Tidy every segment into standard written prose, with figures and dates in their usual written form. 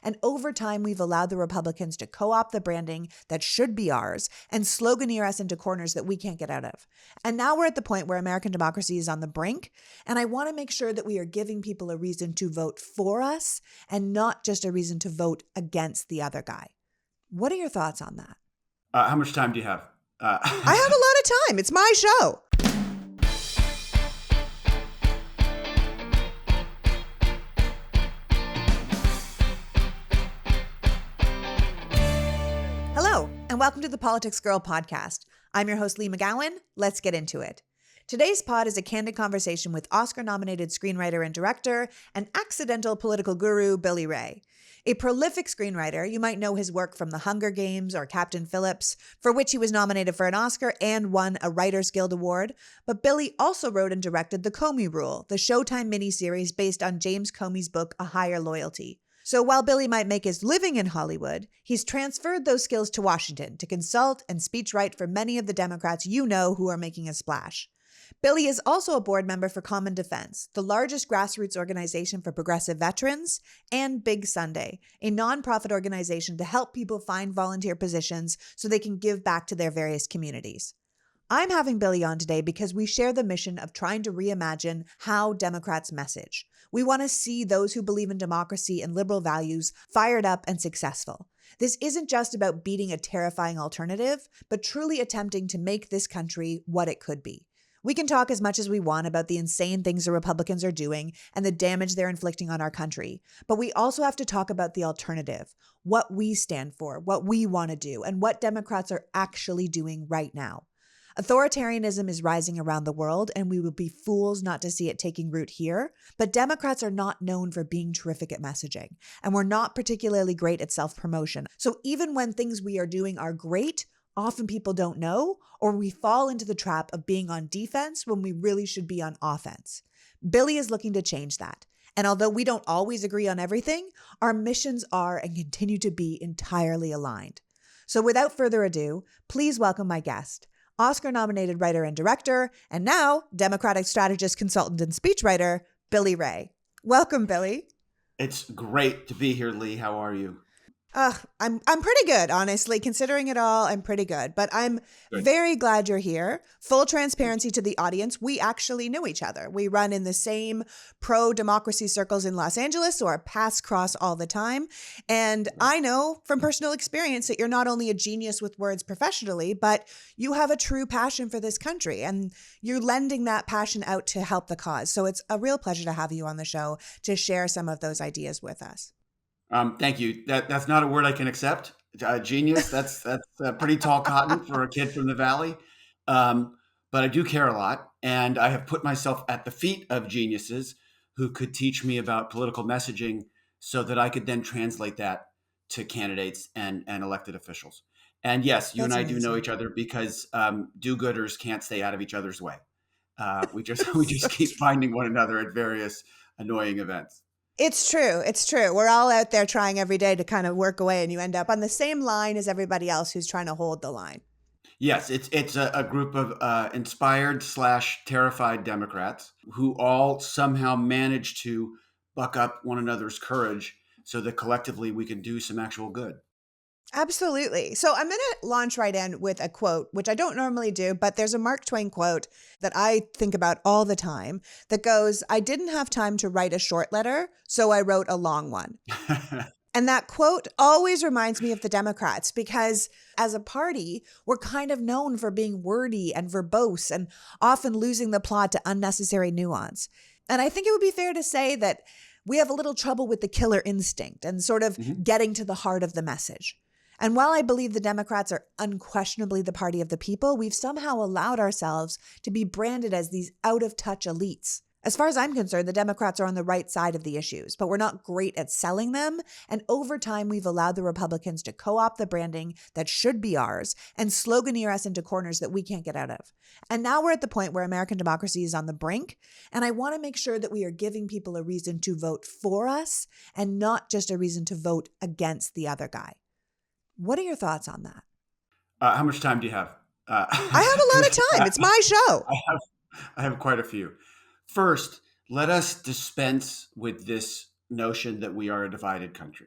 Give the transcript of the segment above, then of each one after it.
And over time, we've allowed the Republicans to co-opt the branding that should be ours and sloganeer us into corners that we can't get out of. And now we're at the point where American democracy is on the brink. And I want to make sure that we are giving people a reason to vote for us and not just a reason to vote against the other guy. What are your thoughts on that? How much time do you have? I have a lot of time. It's my show. Hello, and welcome to the PoliticsGirl podcast. I'm your host, Lee McGowan. Let's get into it. Today's pod is a candid conversation with Oscar-nominated screenwriter and director and accidental political guru, Billy Ray. A prolific screenwriter, you might know his work from The Hunger Games or Captain Phillips, for which he was nominated for an Oscar and won a Writers Guild Award. But Billy also wrote and directed The Comey Rule, the Showtime miniseries based on James Comey's book, A Higher Loyalty. So while Billy might make his living in Hollywood, he's transferred those skills to Washington to consult and speechwrite for many of the Democrats you know who are making a splash. Billy is also a board member for Common Defense, the largest grassroots organization for progressive veterans, and Big Sunday, a nonprofit organization to help people find volunteer positions so they can give back to their various communities. I'm having Billy on today because we share the mission of trying to reimagine how Democrats message. We want to see those who believe in democracy and liberal values fired up and successful. This isn't just about beating a terrifying alternative, but truly attempting to make this country what it could be. We can talk as much as we want about the insane things the Republicans are doing and the damage they're inflicting on our country, but we also have to talk about the alternative, what we stand for, what we want to do, and what Democrats are actually doing right now. Authoritarianism is rising around the world, and we would be fools not to see it taking root here. But Democrats are not known for being terrific at messaging, and we're not particularly great at self-promotion. So even when things we are doing are great, often people don't know, or we fall into the trap of being on defense when we really should be on offense. Billy is looking to change that. And although we don't always agree on everything, our missions are and continue to be entirely aligned. So without further ado, please welcome my guest, Oscar-nominated writer and director, and now Democratic strategist, consultant, and speechwriter, Billy Ray. Welcome, Billy. It's great to be here, Lee. How are you? I'm pretty good, honestly. Considering it all, I'm pretty good. But I'm very glad you're here. Full transparency to the audience. We actually knew each other. We run in the same pro-democracy circles in Los Angeles, so our paths cross all the time. And I know from personal experience that you're not only a genius with words professionally, but you have a true passion for this country. And you're lending that passion out to help the cause. So it's a real pleasure to have you on the show to share some of those ideas with us. Thank you. That's not a word I can accept. Genius. That's pretty tall cotton for a kid from the Valley. But I do care a lot, and I have put myself at the feet of geniuses who could teach me about political messaging, so that I could then translate that to candidates and elected officials. And yes, you and I do know each other because do-gooders can't stay out of each other's way. We just keep finding one another at various annoying events. It's true. It's true. We're all out there trying every day to kind of work away, and you end up on the same line as everybody else who's trying to hold the line. Yes, it's a group of inspired/terrified Democrats who all somehow manage to buck up one another's courage so that collectively we can do some actual good. Absolutely. So I'm going to launch right in with a quote, which I don't normally do, but there's a Mark Twain quote that I think about all the time that goes, "I didn't have time to write a short letter, so I wrote a long one." And that quote always reminds me of the Democrats because as a party, we're kind of known for being wordy and verbose and often losing the plot to unnecessary nuance. And I think it would be fair to say that we have a little trouble with the killer instinct and sort of getting to the heart of the message. And while I believe the Democrats are unquestionably the party of the people, we've somehow allowed ourselves to be branded as these out-of-touch elites. As far as I'm concerned, the Democrats are on the right side of the issues, but we're not great at selling them. And over time, we've allowed the Republicans to co-opt the branding that should be ours and sloganeer us into corners that we can't get out of. And now we're at the point where American democracy is on the brink. And I want to make sure that we are giving people a reason to vote for us and not just a reason to vote against the other guy. What are your thoughts on that? How much time do you have? I have a lot of time. It's my show. I have quite a few. First, let us dispense with this notion that we are a divided country.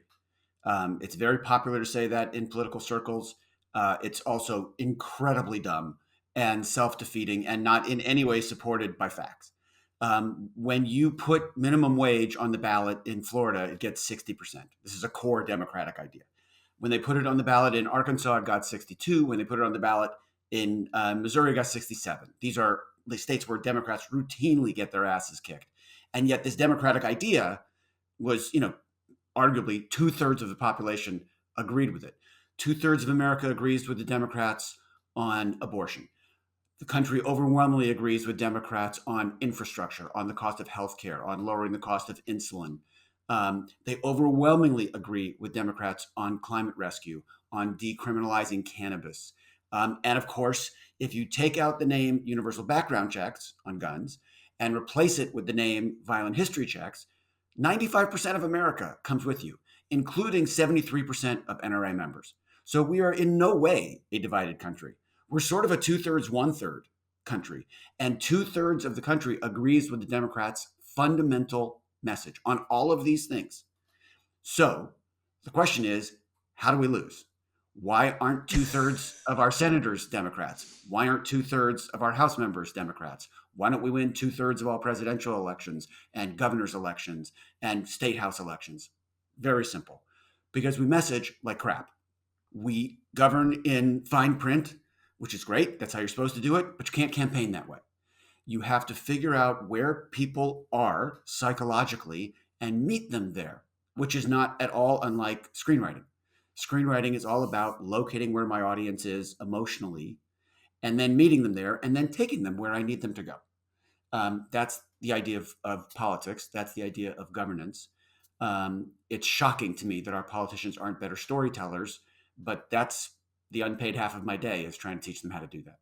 It's very popular to say that in political circles. It's also incredibly dumb and self-defeating and not in any way supported by facts. When you put minimum wage on the ballot in Florida, it gets 60%. This is a core Democratic idea. When they put it on the ballot in Arkansas, it got 62. When they put it on the ballot in Missouri, it got 67. These are the states where Democrats routinely get their asses kicked. And yet this Democratic idea was, arguably 2/3 of the population agreed with it. 2/3 of America agrees with the Democrats on abortion. The country overwhelmingly agrees with Democrats on infrastructure, on the cost of healthcare, on lowering the cost of insulin. They overwhelmingly agree with Democrats on climate rescue, on decriminalizing cannabis. And of course, if you take out the name universal background checks on guns and replace it with the name violent history checks, 95% of America comes with you, including 73% of NRA members. So we are in no way a divided country. We're sort of a 2/3, 1/3 country. And 2/3 of the country agrees with the Democrats' fundamental message on all of these things. So the question is, how do we lose? Why aren't 2/3 of our senators Democrats? Why aren't 2/3 of our House members Democrats? Why don't we win 2/3 of all presidential elections and governor's elections and state house elections? Very simple. Because we message like crap. We govern in fine print, which is great. That's how you're supposed to do it, but you can't campaign that way. You have to figure out where people are psychologically and meet them there, which is not at all unlike screenwriting. Screenwriting is all about locating where my audience is emotionally and then meeting them there and then taking them where I need them to go. That's the idea of politics. That's the idea of governance. It's shocking to me that our politicians aren't better storytellers, but that's the unpaid half of my day is trying to teach them how to do that.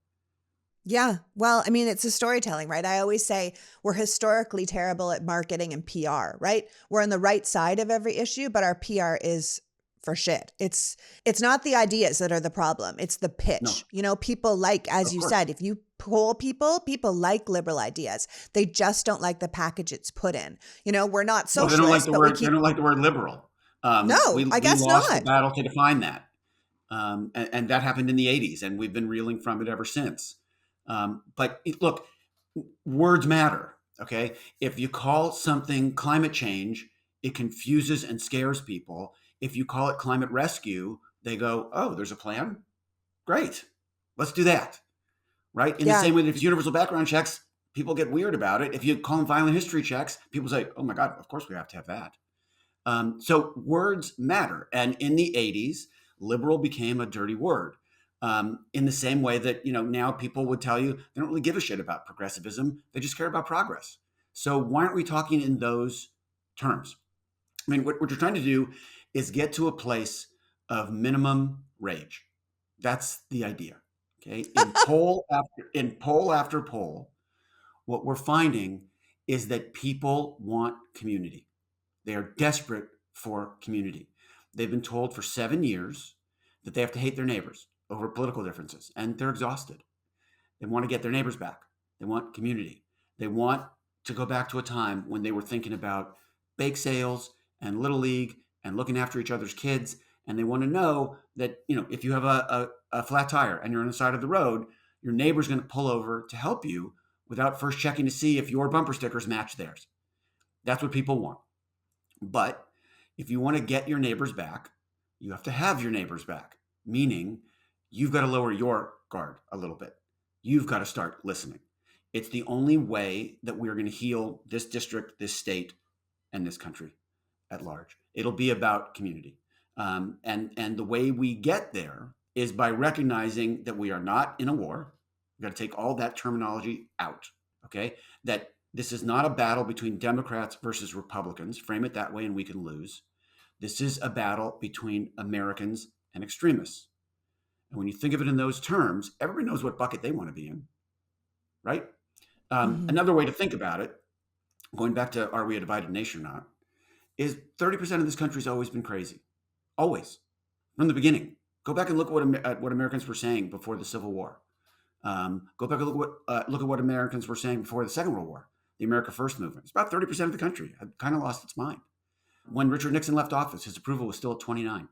Yeah. Well, I mean, it's a storytelling, right? I always say we're historically terrible at marketing and PR, right? We're on the right side of every issue, but our PR is for shit. It's not the ideas that are the problem. It's the No, pitch. People like, as of you course. said, if you poll people like liberal ideas. They just don't like the package it's put in. We're not Well, they don't like socialists, the but we word. They keep, don't like the word liberal. no, I We guess lost the not. battle to define that, and that happened in the '80s, and we've been reeling from it ever since. Look, words matter. Okay, if you call something climate change, it confuses and scares people. If you call it climate rescue, they go, "Oh, there's a plan. Great, let's do that." Right? In the Yeah. same way that if it's universal background checks, people get weird about it. If you call them violent history checks, people say, "Oh my God, of course we have to have that." So words matter. And in the '80s, liberal became a dirty word. In the same way that, now people would tell you they don't really give a shit about progressivism. They just care about progress. So why aren't we talking in those terms? I mean, what you're trying to do is get to a place of minimum rage. That's the idea. Okay. In poll after poll, what we're finding is that people want community. They are desperate for community. They've been told for 7 years that they have to hate their neighbors over political differences, and they're exhausted. They want to get their neighbors back. They want community. They want to go back to a time when they were thinking about bake sales and little league and looking after each other's kids. And they want to know that, if you have a flat tire and you're on the side of the road, your neighbor's going to pull over to help you without first checking to see if your bumper stickers match theirs. That's what people want. But if you want to get your neighbors back, you have to have your neighbors back, meaning you've got to lower your guard a little bit. You've got to start listening. It's the only way that we're going to heal this district, this state, and this country at large. It'll be about community. And the way we get there is by recognizing that we are not in a war. We've got to take all that terminology out, okay? That this is not a battle between Democrats versus Republicans. Frame it that way and we can lose. This is a battle between Americans and extremists. And when you think of it in those terms, everybody knows what bucket they want to be in, right? Mhm. Another way to think about it, going back to are we a divided nation or not, is 30% of this country has always been crazy. Always. From the beginning. Go back and look at what Americans were saying before the Civil War. Go back and look at what Americans were saying before the Second World War, the America First movement. It's about 30% of the country had kind of lost its mind. When Richard Nixon left office, his approval was still at 29.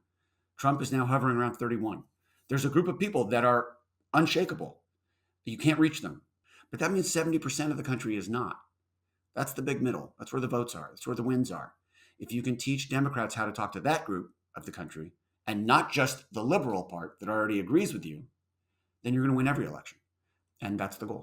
Trump is now hovering around 31. There's a group of people that are unshakable. You can't reach them. But that means 70% of the country is not. That's the big middle. That's where the votes are. That's where the wins are. If you can teach Democrats how to talk to that group of the country and not just the liberal part that already agrees with you, then you're going to win every election. And that's the goal.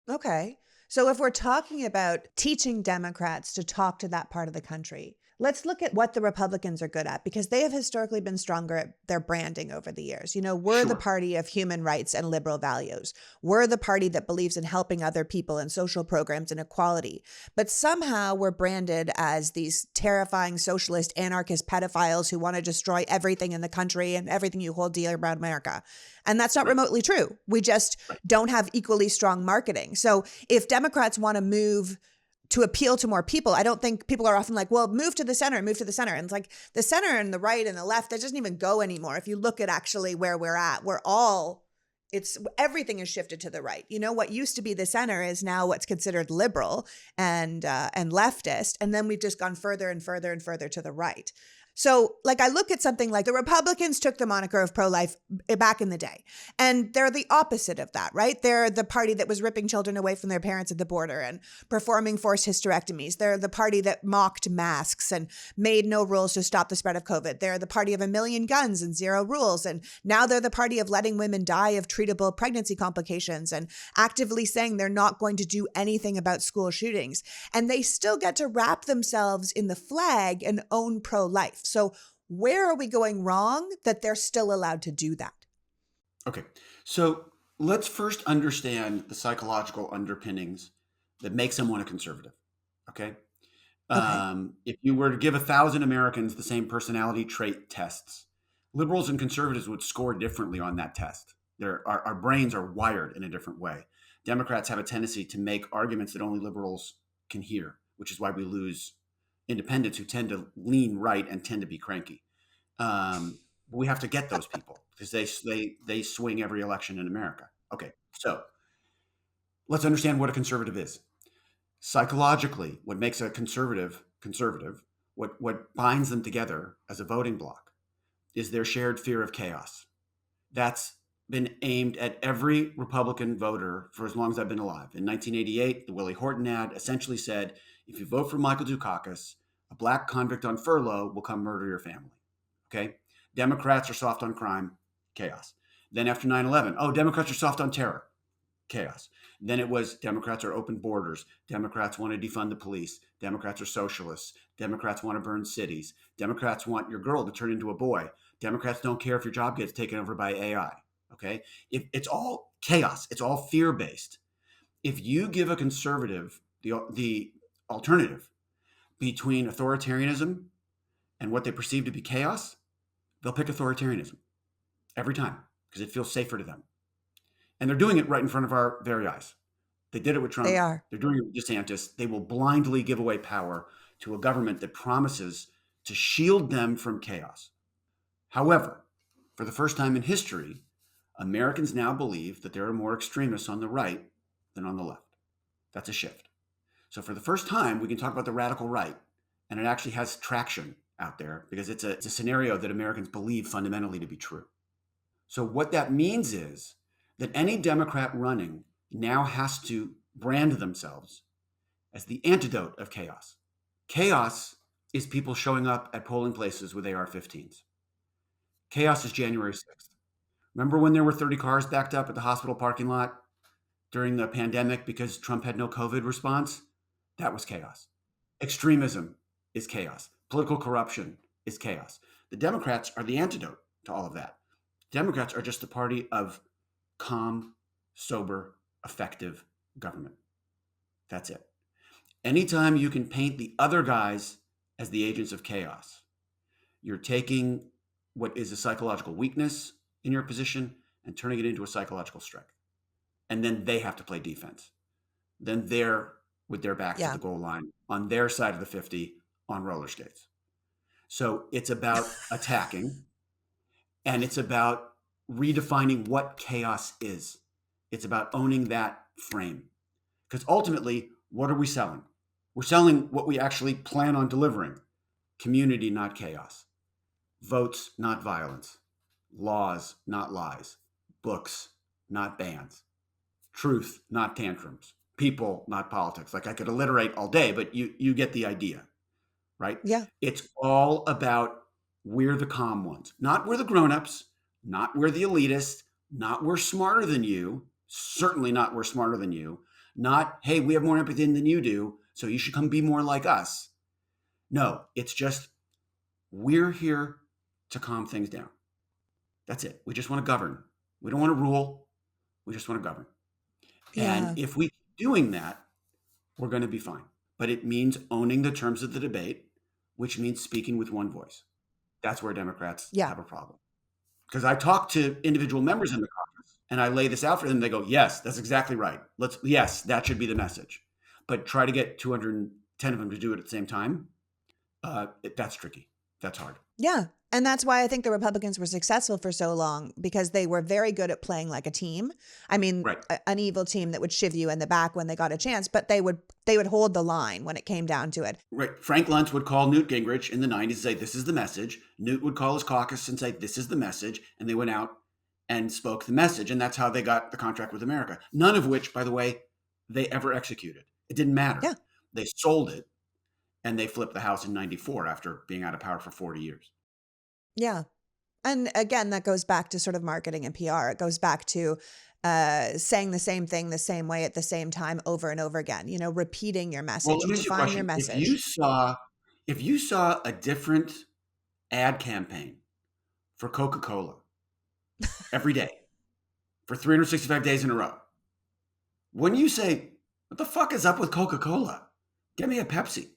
Okay. So if we're talking about teaching Democrats to talk to that part of the country, let's look at what the Republicans are good at, because they have historically been stronger at their branding over the years. We're the party of human rights and liberal values. We're the party that believes in helping other people and social programs and equality. But somehow we're branded as these terrifying socialist, anarchist pedophiles who want to destroy everything in the country and everything you hold dear about America. And that's not remotely true. We just don't have equally strong marketing. So if Democrats want to move to appeal to more people, I don't think people are often like, well, move to the center. And it's like the center and the right and the left, that doesn't even go anymore. If you look at actually where we're at, everything is shifted to the right. What used to be the center is now what's considered liberal and leftist. And then we've just gone further and further and further to the right. So I look at something like the Republicans took the moniker of pro-life back in the day, and they're the opposite of that, right? They're the party that was ripping children away from their parents at the border and performing forced hysterectomies. They're the party that mocked masks and made no rules to stop the spread of COVID. They're the party of 1 million guns and 0 rules. And now they're the party of letting women die of treatable pregnancy complications and actively saying they're not going to do anything about school shootings. And they still get to wrap themselves in the flag and own pro-life. So where are we going wrong that they're still allowed to do that? Okay. So let's first understand the psychological underpinnings that make someone a conservative. Okay. If you were to give 1,000 Americans the same personality trait tests, liberals and conservatives would score differently on that test. Our brains are wired in a different way. Democrats have a tendency to make arguments that only liberals can hear, which is why we lose independents who tend to lean right and tend to be cranky. We have to get those people because they swing every election in America. Okay, so let's understand what a conservative is. Psychologically, what makes a conservative, what binds them together as a voting bloc is their shared fear of chaos. That's been aimed at every Republican voter for as long as I've been alive. In 1988, the Willie Horton ad essentially said, if you vote for Michael Dukakis, a black convict on furlough will come murder your family. Okay? Democrats are soft on crime, chaos. Then after 9/11, Democrats are soft on terror, chaos. Then it was Democrats are open borders. Democrats want to defund the police. Democrats are socialists. Democrats want to burn cities. Democrats want your girl to turn into a boy. Democrats don't care if your job gets taken over by AI. Okay? It's all chaos. It's all fear-based. If you give a conservative the alternative between authoritarianism and what they perceive to be chaos, they'll pick authoritarianism every time because it feels safer to them. And they're doing it right in front of our very eyes. They did it with Trump. They are. They're doing it with DeSantis. They will blindly give away power to a government that promises to shield them from chaos. However, for the first time in history, Americans now believe that there are more extremists on the right than on the left. That's a shift. So for the first time, we can talk about the radical right, and it actually has traction out there because it's a scenario that Americans believe fundamentally to be true. So what that means is that any Democrat running now has to brand themselves as the antidote of chaos. Chaos is people showing up at polling places with AR-15s. Chaos is January 6th. Remember when there were 30 cars backed up at the hospital parking lot during the pandemic because Trump had no COVID response? That was chaos. Extremism is chaos. Political corruption is chaos. The Democrats are the antidote to all of that. Democrats are just the party of calm, sober, effective government. That's it. Anytime you can paint the other guys as the agents of chaos, you're taking what is a psychological weakness in your position and turning it into a psychological strength. And then they have to play defense. Then they're with their backs to the goal line on their side of the 50 on roller skates. So it's about attacking, and it's about redefining what chaos is. It's about owning that frame. Because ultimately, what are we selling? We're selling what we actually plan on delivering. community, not chaos, votes, not violence, laws, not lies, books, not bans, truth, not tantrums, people, not politics. Like I could alliterate all day, but you get the idea, right? Yeah. It's all about we're the calm ones, not we're the grown-ups, not we're the elitists, not we're smarter than you, certainly not we're smarter than you, not, hey, we have more empathy than you do, so you should come be more like us. No, it's just we're here to calm things down. That's it. We just want to govern. We don't want to rule. We just want to govern. Yeah. And if we keep doing that, we're going to be fine. But it means owning the terms of the debate, which means speaking with one voice. That's where Democrats Yeah. have a problem. Because I talk to individual members in the caucus and I lay this out for them. They go, yes, that's exactly right. Yes, that should be the message. But try to get 210 of them to do it at the same time. That's tricky. That's hard. Yeah. And that's why I think the Republicans were successful for so long, because they were very good at playing like a team. I mean, Right. an evil team that would shiv you in the back when they got a chance, but they would hold the line when it came down to it. Right. Frank Luntz would call Newt Gingrich in the 90s and say, this is the message. Newt would call his caucus and say, this is the message. And they went out and spoke the message. And that's how they got the contract with America. None of which, by the way, they ever executed. It didn't matter. Yeah. They sold it and they flipped the House in 94 after being out of power for 40 years. Yeah. And again, that goes back to sort of marketing and PR. It goes back to saying the same thing the same way at the same time over and over again, repeating your message. Well, let me ask you a define your question. message. If you saw a different ad campaign for Coca-Cola every day for 365 days in a row, wouldn't you say, what the fuck is up with Coca-Cola? Get me a Pepsi.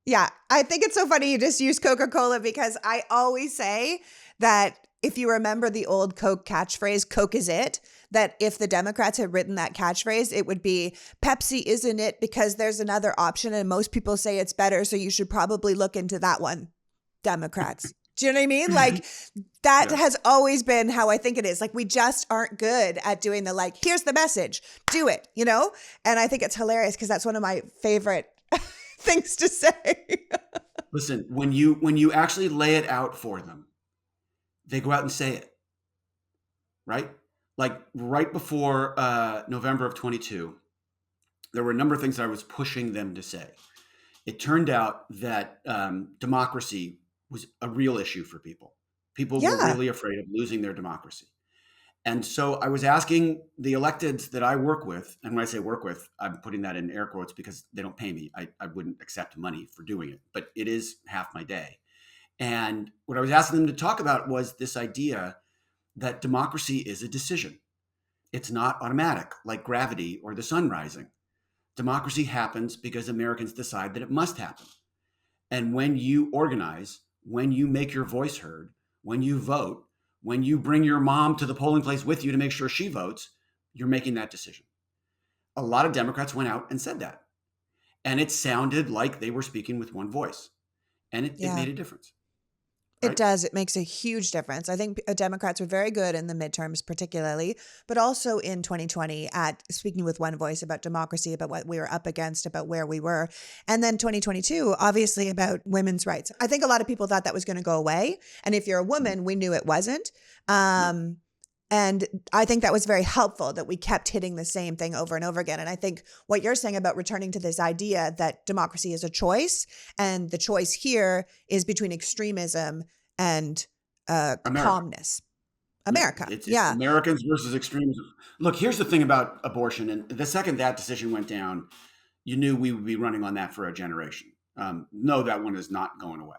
Yeah, I think it's so funny you just use Coca-Cola, because I always say that if you remember the old Coke catchphrase, Coke is it, that if the Democrats had written that catchphrase, it would be Pepsi isn't it because there's another option and most people say it's better, so you should probably look into that one, Democrats. Do you know what I mean? Like that has always been how I think it is. Like we just aren't good at doing the here's the message, do it, And I think it's hilarious because that's one of my favorite things to say. Listen, when you actually lay it out for them, they go out and say it, right? Like right before November of 22, there were a number of things that I was pushing them to say. It turned out that democracy was a real issue for people. People were really afraid of losing their democracy. And so I was asking the electeds that I work with, and when I say work with, I'm putting that in air quotes because they don't pay me. I wouldn't accept money for doing it, but it is half my day. And what I was asking them to talk about was this idea that democracy is a decision. It's not automatic, like gravity or the sun rising. Democracy happens because Americans decide that it must happen. And when you organize, when you make your voice heard, when you vote, when you bring your mom to the polling place with you to make sure she votes, you're making that decision. A lot of Democrats went out and said that. And it sounded like they were speaking with one voice. And it made a difference. Right? It does. It makes a huge difference. I think Democrats were very good in the midterms, particularly, but also in 2020 at speaking with one voice about democracy, about what we were up against, about where we were. And then 2022, obviously about women's rights. I think a lot of people thought that was going to go away. And if you're a woman, we knew it wasn't. And I think that was very helpful that we kept hitting the same thing over and over again. And I think what you're saying about returning to this idea that democracy is a choice, and the choice here is between extremism and calmness. America. It's Americans versus extremism. Look, here's the thing about abortion. And the second that decision went down, you knew we would be running on that for a generation. No, that one is not going away.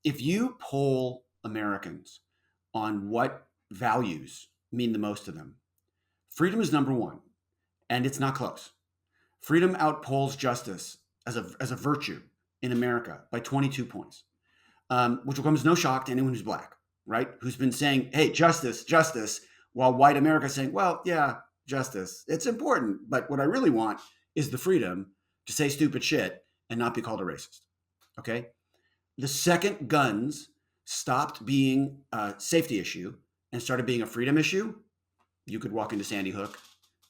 If you poll Americans on what values mean the most to them, freedom is number one, and it's not close. Freedom outpolls justice as a virtue in America by 22 points, which will come as no shock to anyone who's black, right? Who's been saying, hey, justice, justice, while white America is saying, well, yeah, justice, it's important, but what I really want is the freedom to say stupid shit and not be called a racist, okay? The second guns stopped being a safety issue and started being a freedom issue, you could walk into Sandy Hook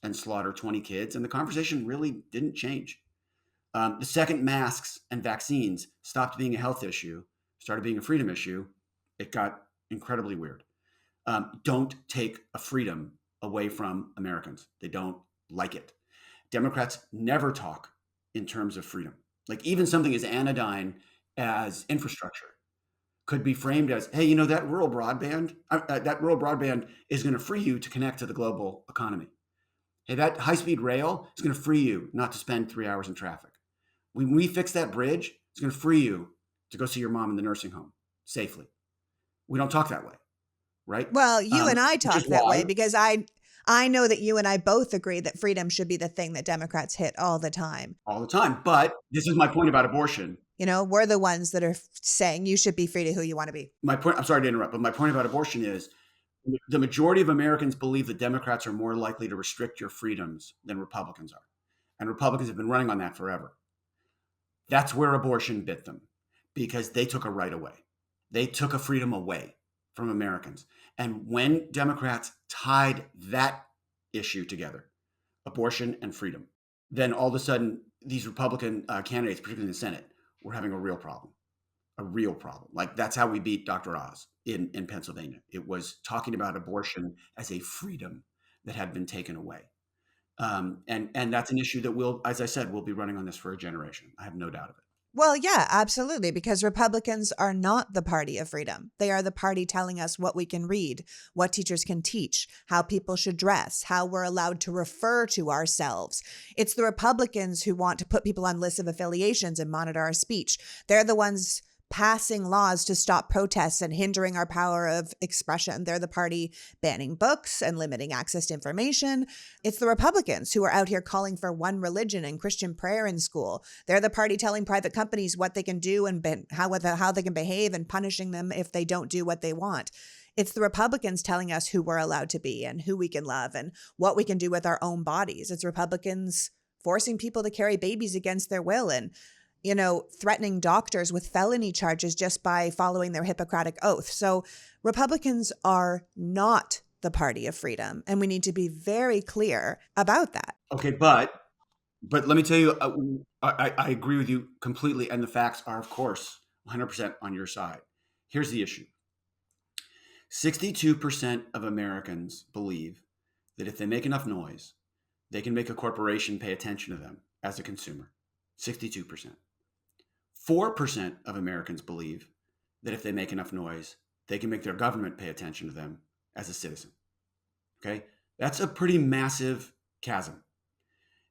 and slaughter 20 kids, and the conversation really didn't change. The second masks and vaccines stopped being a health issue, started being a freedom issue, it got incredibly weird. Don't take a freedom away from Americans. They don't like it. Democrats never talk in terms of freedom. Like even something as anodyne as infrastructure could be framed as, hey, that rural broadband is going to free you to connect to the global economy. Hey, that high-speed rail is going to free you not to spend 3 hours in traffic. When we fix that bridge, it's going to free you to go see your mom in the nursing home safely. We don't talk that way, right? Well, you and I Which is talk that why way because I know that you and I both agree that freedom should be the thing that Democrats hit all the time. all the time. But this is my point about abortion. We're the ones that are saying you should be free to who you want to be. My point, I'm sorry to interrupt, but my point about abortion is the majority of Americans believe that Democrats are more likely to restrict your freedoms than Republicans are. And Republicans have been running on that forever. That's where abortion bit them because they took a right away. They took a freedom away from Americans. And when Democrats tied that issue together, abortion and freedom, then all of a sudden, these Republican candidates, particularly in the Senate, were having a real problem. A real problem. Like that's how we beat Dr. Oz in Pennsylvania. It was talking about abortion as a freedom that had been taken away. And that's an issue that will, as I said, we'll be running on this for a generation. I have no doubt of it. Well, yeah, absolutely, because Republicans are not the party of freedom. They are the party telling us what we can read, what teachers can teach, how people should dress, how we're allowed to refer to ourselves. It's the Republicans who want to put people on lists of affiliations and monitor our speech. They're the ones passing laws to stop protests and hindering our power of expression. They're the party banning books and limiting access to information. It's the Republicans who are out here calling for one religion and Christian prayer in school. They're the party telling private companies what they can do and how they can behave and punishing them if they don't do what they want. It's the Republicans telling us who we're allowed to be and who we can love and what we can do with our own bodies. It's Republicans forcing people to carry babies against their will and threatening doctors with felony charges just by following their Hippocratic oath. So Republicans are not the party of freedom, and we need to be very clear about that. Okay, but let me tell you, I agree with you completely, and the facts are, of course, 100% on your side. Here's the issue. 62% of Americans believe that if they make enough noise, they can make a corporation pay attention to them as a consumer. 62%. 4% of Americans believe that if they make enough noise, they can make their government pay attention to them as a citizen. Okay? That's a pretty massive chasm.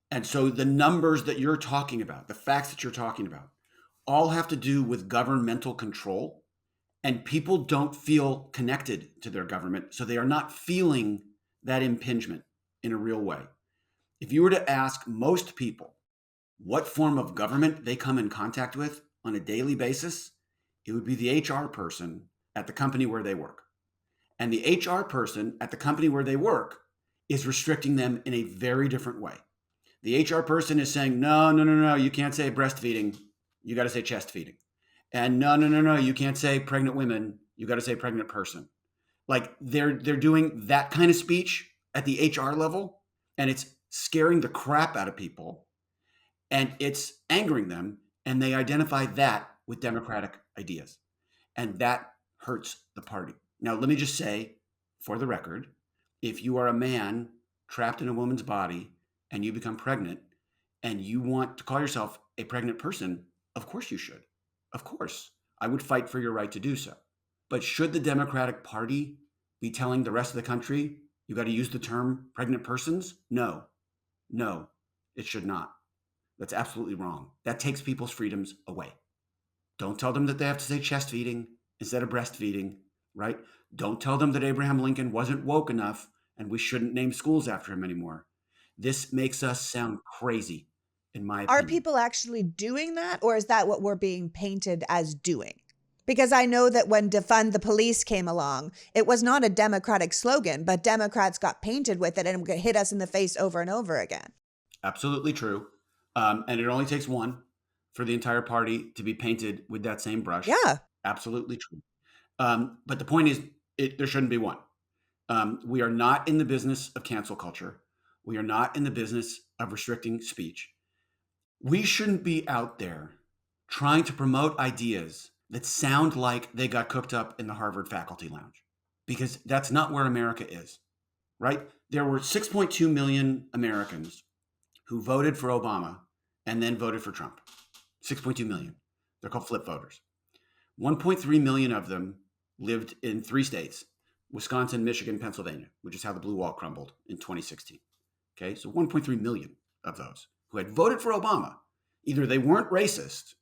And so the numbers that you're talking about, the facts that you're talking about, all have to do with governmental control. And people don't feel connected to their government, so they are not feeling that impingement in a real way. If you were to ask most people what form of government they come in contact with on a daily basis, it would be the HR person at the company where they work. And the HR person at the company where they work is restricting them in a very different way. The HR person is saying, no, you can't say breastfeeding. You got to say chest feeding. And no, you can't say pregnant women. You got to say pregnant person. Like they're doing that kind of speech at the HR level, and it's scaring the crap out of people. And it's angering them, and they identify that with democratic ideas. And that hurts the party. Now, let me just say, for the record, if you are a man trapped in a woman's body and you become pregnant and you want to call yourself a pregnant person, of course you should. Of course. I would fight for your right to do so. But should the Democratic Party be telling the rest of the country, you got to use the term pregnant persons? No, it should not. That's absolutely wrong. That takes people's freedoms away. Don't tell them that they have to say chest feeding instead of breastfeeding, right? Don't tell them that Abraham Lincoln wasn't woke enough and we shouldn't name schools after him anymore. This makes us sound crazy, in my opinion. Are people actually doing that, or is that what we're being painted as doing? Because I know that when defund the police came along, it was not a Democratic slogan, but Democrats got painted with it and hit us in the face over and over again. Absolutely true. And it only takes one for the entire party to be painted with that same brush. Yeah. Absolutely true. But the point is, there shouldn't be one. We are not in the business of cancel culture. We are not in the business of restricting speech. We shouldn't be out there trying to promote ideas that sound like they got cooked up in the Harvard faculty lounge, because that's not where America is, right? There were 6.2 million Americans who voted for Obama and then voted for Trump. 6.2 million. They're called flip voters. 1.3 million of them lived in 3 states, Wisconsin, Michigan, Pennsylvania, which is how the blue wall crumbled in 2016. Okay, so 1.3 million of those who had voted for Obama. Either they weren't racist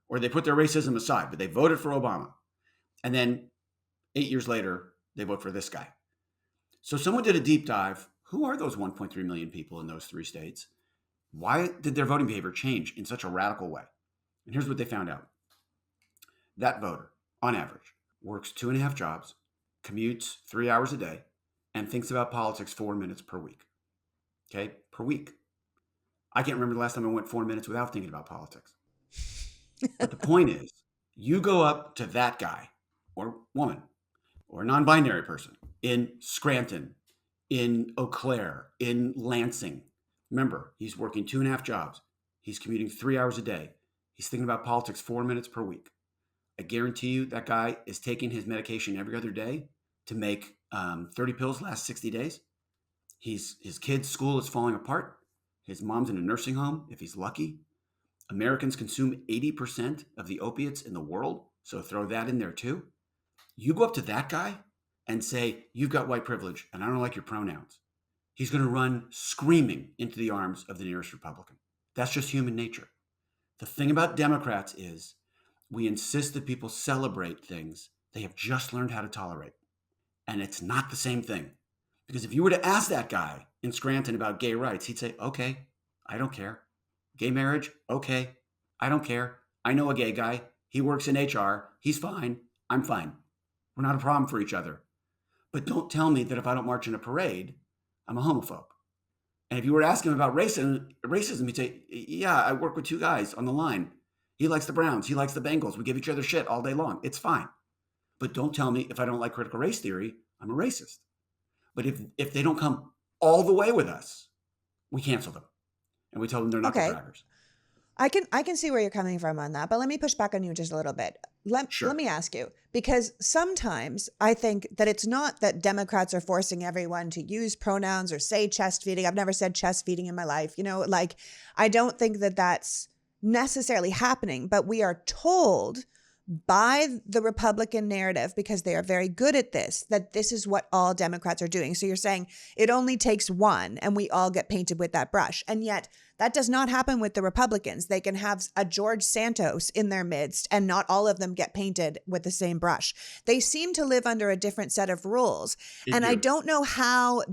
or they put their racism aside, but they voted for Obama. And then 8 years later, they vote for this guy. So someone did a deep dive. Who are those 1.3 million people in those 3 states? Why did their voting behavior change in such a radical way? And here's what they found out. That voter, on average, works 2.5 jobs, commutes 3 hours a day, and thinks about politics 4 minutes per week. Okay, per week. I can't remember the last time I went 4 minutes without thinking about politics. But the point is, you go up to that guy or woman or non-binary person in Scranton, in Eau Claire, in Lansing. Remember, he's working 2.5 jobs. He's commuting 3 hours a day. He's thinking about politics 4 minutes per week. I guarantee you that guy is taking his medication every other day to make 30 pills last 60 days. His kid's school is falling apart. His mom's in a nursing home, if he's lucky. Americans consume 80% of the opiates in the world, so throw that in there too. You go up to that guy and say, you've got white privilege and I don't like your pronouns. He's going to run screaming into the arms of the nearest Republican. That's just human nature. The thing about Democrats is we insist that people celebrate things they have just learned how to tolerate. And it's not the same thing. Because if you were to ask that guy in Scranton about gay rights, he'd say, okay, I don't care. Gay marriage? Okay, I don't care. I know a gay guy. He works in HR. He's fine. I'm fine. We're not a problem for each other. But don't tell me that if I don't march in a parade, I'm a homophobe. And if you were asking him about racism, he'd say, yeah, I work with 2 guys on the line. He likes the Browns. He likes the Bengals. We give each other shit all day long. It's fine. But don't tell me if I don't like critical race theory, I'm a racist. But if they don't come all the way with us, we cancel them. And we tell them they're not the drivers. I can see where you're coming from on that, but let me push back on you just a little bit. Let me ask you, because sometimes I think that it's not that Democrats are forcing everyone to use pronouns or say chest feeding. I've never said chest feeding in my life. I don't think that that's necessarily happening, but we are told by the Republican narrative, because they are very good at this, that this is what all Democrats are doing. So you're saying it only takes one and we all get painted with that brush. And yet that does not happen with the Republicans. They can have a George Santos in their midst and not all of them get painted with the same brush. They seem to live under a different set of rules. I don't know how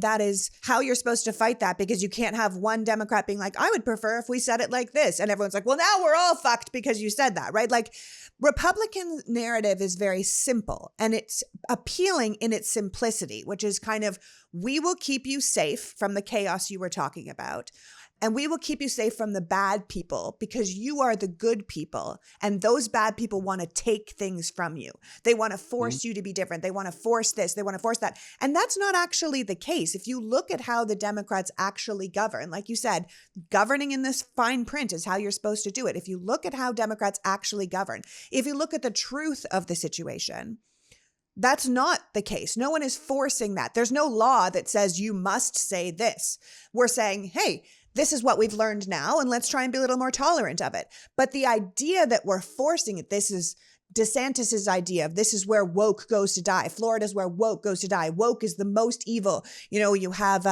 you're supposed to fight that, because you can't have one Democrat being like, I would prefer if we said it like this. And everyone's like, well, now we're all fucked because you said that, right? Like, Republican narrative is very simple and it's appealing in its simplicity, which is kind of, we will keep you safe from the chaos you were talking about. And we will keep you safe from the bad people because you are the good people. And those bad people want to take things from you. They want to force you to be different. They want to force this. They want to force that. And that's not actually the case. If you look at how the Democrats actually govern, like you said, governing in this fine print is how you're supposed to do it. If you look at how Democrats actually govern, if you look at the truth of the situation, that's not the case. No one is forcing that. There's no law that says you must say this. We're saying, hey, this is what we've learned now, and let's try and be a little more tolerant of it. But the idea that we're forcing it, this is DeSantis's idea of this is where woke goes to die. Florida's where woke goes to die. Woke is the most evil. You have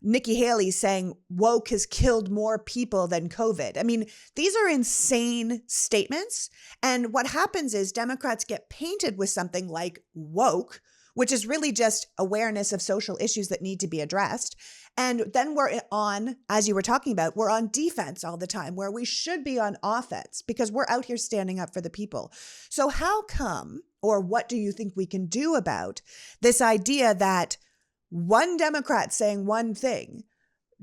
Nikki Haley saying woke has killed more people than COVID. I mean, these are insane statements. And what happens is Democrats get painted with something like woke, which is really just awareness of social issues that need to be addressed. And then we're on, as you were talking about, we're on defense all the time, where we should be on offense because we're out here standing up for the people. So how come, or what do you think we can do about this idea that one Democrat saying one thing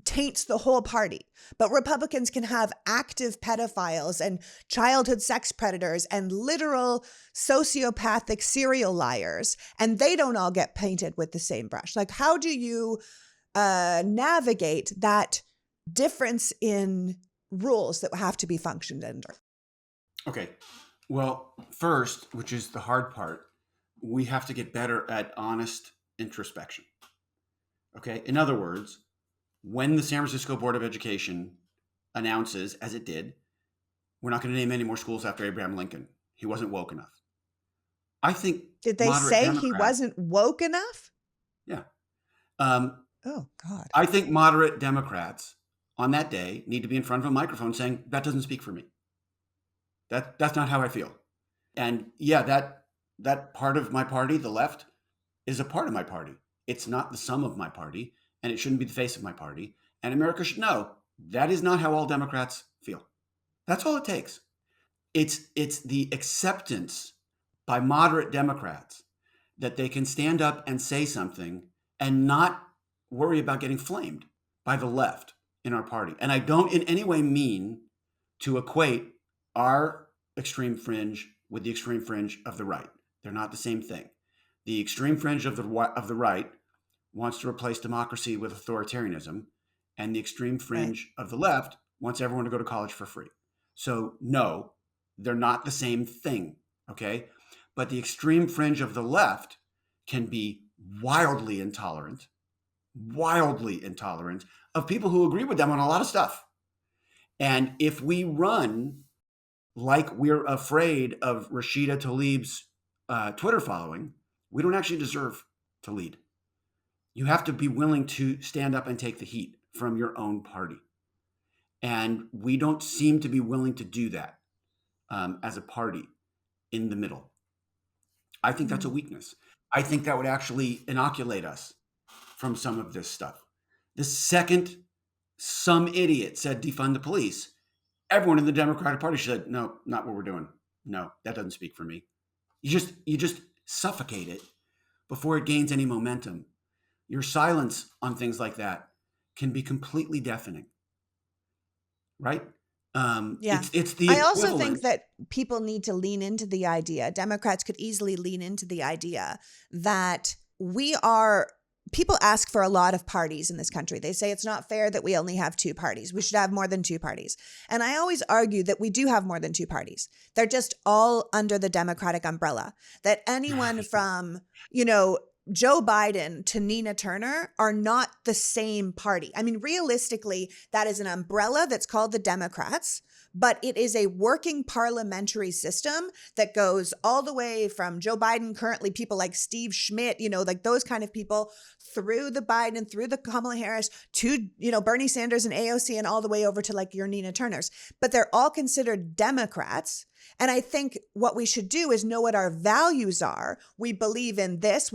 taints the whole party, but Republicans can have active pedophiles and childhood sex predators and literal sociopathic serial liars, and they don't all get painted with the same brush? Like, how do you navigate that difference in rules that have to be functioned under? Okay. Well, first, which is the hard part, we have to get better at honest introspection. Okay. In other words, when the San Francisco Board of Education announces, as it did, we're not going to name any more schools after Abraham Lincoln, he wasn't woke enough. I think Did they moderate say he Democrats, wasn't woke enough? yeah. Oh, God. I think moderate Democrats on that day need to be in front of a microphone saying, that doesn't speak for me. That's not how I feel. And yeah, that part of my party, the left, is a part of my party. It's not the sum of my party, and it shouldn't be the face of my party. And America should know that is not how all Democrats feel. That's all it takes. It's the acceptance by moderate Democrats that they can stand up and say something and not worry about getting flamed by the left in our party. And I don't in any way mean to equate our extreme fringe with the extreme fringe of the right. They're not the same thing. The extreme fringe of the right wants to replace democracy with authoritarianism, and the extreme fringe of the left wants everyone to go to college for free. So no, they're not the same thing, okay? But the extreme fringe of the left can be wildly intolerant of people who agree with them on a lot of stuff. And if we run like we're afraid of Rashida Tlaib's Twitter following, we don't actually deserve to lead. You have to be willing to stand up and take the heat from your own party. And we don't seem to be willing to do that as a party in the middle. I think that's a weakness. I think that would actually inoculate us from some of this stuff. The second some idiot said defund the police, everyone in the Democratic Party said, no, not what we're doing. No, that doesn't speak for me. You just suffocate it before it gains any momentum. Your silence on things like that can be completely deafening, right? Yeah. It's the I also equivalent. think that people need to lean into the idea, Democrats could easily lean into the idea that people ask for a lot of parties in this country. They say it's not fair that we only have two parties. We should have more than two parties. And I always argue that we do have more than two parties. They're just all under the Democratic umbrella. That anyone from, Joe Biden to Nina Turner are not the same party. I mean, realistically, that is an umbrella that's called the Democrats, but it is a working parliamentary system that goes all the way from Joe Biden, currently people like Steve Schmidt, like those kind of people, through the Biden, through the Kamala Harris, to, Bernie Sanders and AOC, and all the way over to like your Nina Turners. But they're all considered Democrats. And I think what we should do is know what our values are. We believe in this,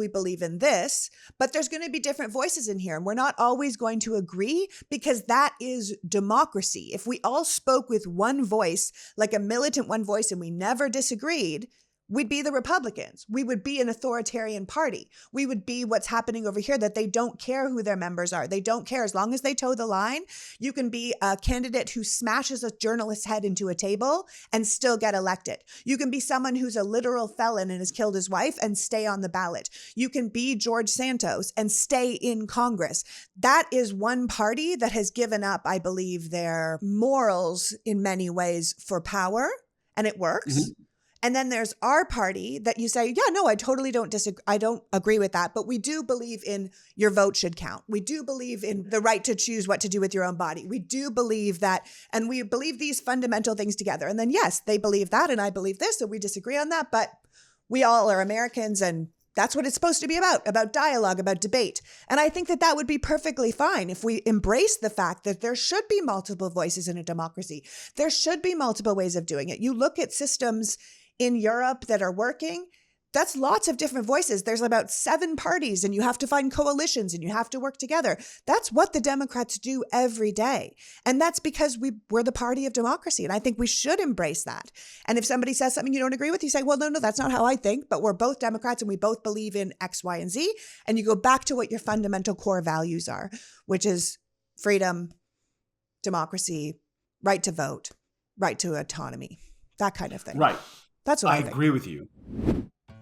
but there's going to be different voices in here. And we're not always going to agree, because that is democracy. If we all spoke with one voice, like a militant one voice, and we never disagreed, we'd be the Republicans. We would be an authoritarian party. We would be what's happening over here, that they don't care who their members are. They don't care. As long as they toe the line, you can be a candidate who smashes a journalist's head into a table and still get elected. You can be someone who's a literal felon and has killed his wife and stay on the ballot. You can be George Santos and stay in Congress. That is one party that has given up, I believe, their morals in many ways for power, and it works. Mm-hmm. And then there's our party that you say, yeah, no, I totally don't disagree. I don't agree with that. But we do believe in your vote should count. We do believe in the right to choose what to do with your own body. We do believe that, and we believe these fundamental things together. And then, yes, they believe that, and I believe this, and we disagree on that. But we all are Americans, and that's what it's supposed to be about dialogue, about debate. And I think that that would be perfectly fine if we embrace the fact that there should be multiple voices in a democracy. There should be multiple ways of doing it. You look at systems in Europe that are working, that's lots of different voices. There's about 7 parties, and you have to find coalitions, and you have to work together. That's what the Democrats do every day. And that's because we're the party of democracy. And I think we should embrace that. And if somebody says something you don't agree with, you say, well, no, that's not how I think, but we're both Democrats and we both believe in X, Y, and Z. And you go back to what your fundamental core values are, which is freedom, democracy, right to vote, right to autonomy, that kind of thing. Right. That's what I agree with you.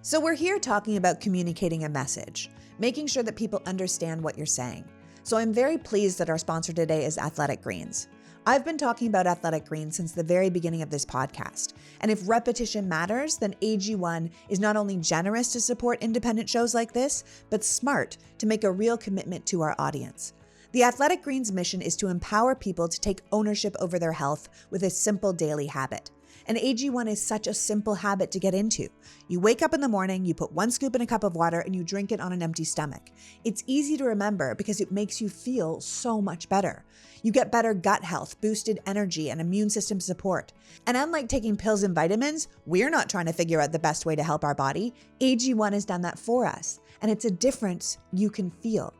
So we're here talking about communicating a message, making sure that people understand what you're saying. So I'm very pleased that our sponsor today is Athletic Greens. I've been talking about Athletic Greens since the very beginning of this podcast. And if repetition matters, then AG1 is not only generous to support independent shows like this, but smart to make a real commitment to our audience. The Athletic Greens mission is to empower people to take ownership over their health with a simple daily habit. And AG1 is such a simple habit to get into. You wake up in the morning, you put 1 scoop in a cup of water, and you drink it on an empty stomach. It's easy to remember because it makes you feel so much better. You get better gut health, boosted energy, and immune system support. And unlike taking pills and vitamins, we're not trying to figure out the best way to help our body. AG1 has done that for us, and it's a difference you can feel.